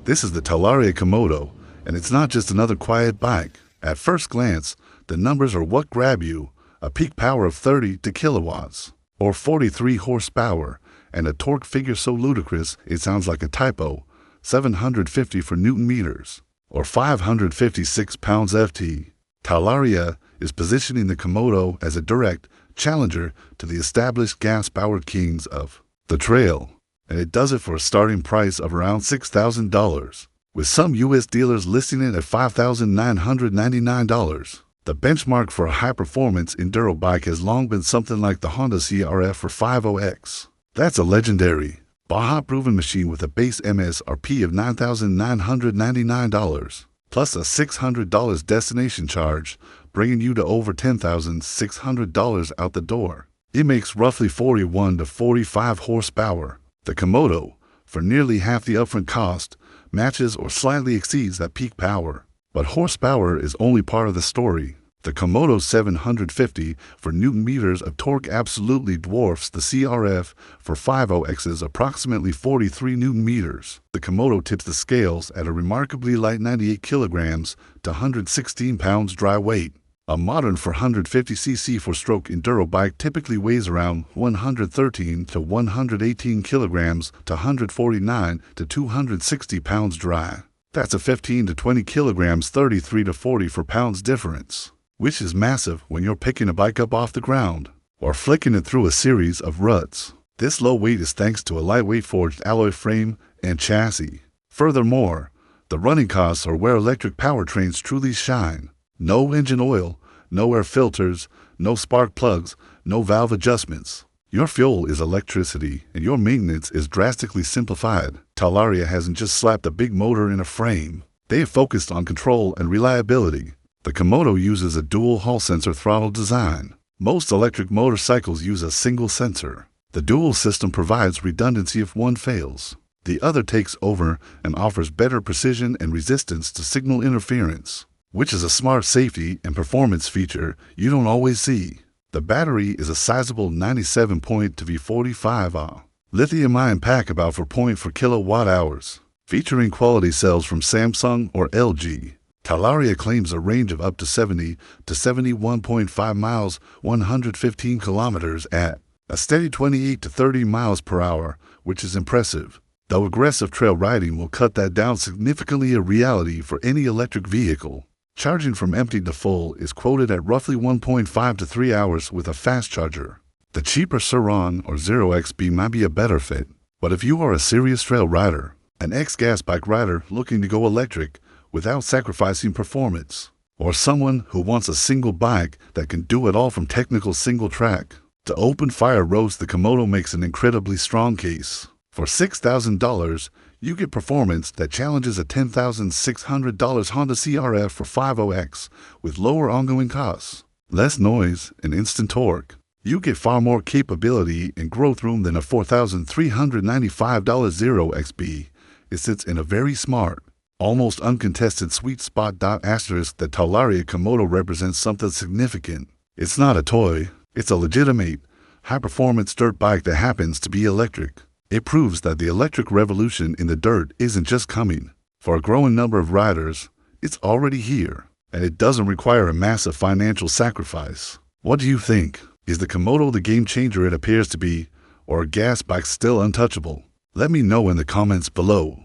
This is the Talaria Komodo, and it's not just another quiet bike. At first glance, the numbers are what grab you: a peak power of 30 kilowatts, or 43 horsepower, and a torque figure so ludicrous it sounds like a typo: 750 for Newton meters, or 556 pounds ft. Talaria is positioning the Komodo as a direct challenger to the established gas-powered kings of the trail, and it does it for a starting price of around $6,000, with some U.S. dealers listing it at $5,999. The benchmark for a high-performance enduro bike has long been something like the Honda CRF for 50X. That's a legendary, Baja-proven machine with a base MSRP of $9,999, plus a $600 destination charge, bringing you to over $10,600 out the door. It makes roughly 41 to 45 horsepower. The Komodo, for nearly half the upfront cost, matches or slightly exceeds that peak power. But horsepower is only part of the story. The Komodo 750 for Newton meters of torque absolutely dwarfs the CRF for 50X's approximately 43 Newton meters. The Komodo tips the scales at a remarkably light 98 kilograms to 116 pounds dry weight. A modern 450cc four-stroke enduro bike typically weighs around 113 to 118 kilograms to 149 to 260 pounds dry. That's a 15 to 20 kilograms, 33 to 44 pounds difference, which is massive when you're picking a bike up off the ground or flicking it through a series of ruts. This low weight is thanks to a lightweight forged alloy frame and chassis. Furthermore, the running costs are where electric powertrains truly shine. No engine oil, no air filters, no spark plugs, no valve adjustments. Your fuel is electricity, and your maintenance is drastically simplified. Talaria hasn't just slapped a big motor in a frame. They have focused on control and reliability. The Komodo uses a dual Hall sensor throttle design. Most electric motorcycles use a single sensor. The dual system provides redundancy if one fails. The other takes over and offers better precision and resistance to signal interference, which is a smart safety and performance feature you don't always see. The battery is a sizable 97.2V45Ah lithium-ion pack about 4.4 kilowatt hours, featuring quality cells from Samsung or LG. Talaria claims a range of up to 70 to 71.5 miles, 115 kilometers at a steady 28 to 30 miles per hour, which is impressive. Though aggressive trail riding will cut that down significantly, a reality for any electric vehicle. Charging from empty to full is quoted at roughly 1.5 to 3 hours with a fast charger. The cheaper SurRon or 0xb might be a better fit, but if you are a serious trail rider, an ex-gas bike rider looking to go electric without sacrificing performance, or someone who wants a single bike that can do it all from technical single track to open fire roads, the Komodo makes an incredibly strong case. For $6,000, you get performance that challenges a $10,600 Honda CRF for 50X with lower ongoing costs, less noise, and instant torque. You get far more capability and growth room than a $4,395 0xb. It sits in a very smart, almost uncontested sweet spot. Asterisk, the Talaria Komodo represents something significant. It's not a toy, it's a legitimate, high-performance dirt bike that happens to be electric. It proves that the electric revolution in the dirt isn't just coming. For a growing number of riders, it's already here, and it doesn't require a massive financial sacrifice. What do you think? Is the Komodo the game changer it appears to be, or are gas bikes still untouchable? Let me know in the comments below.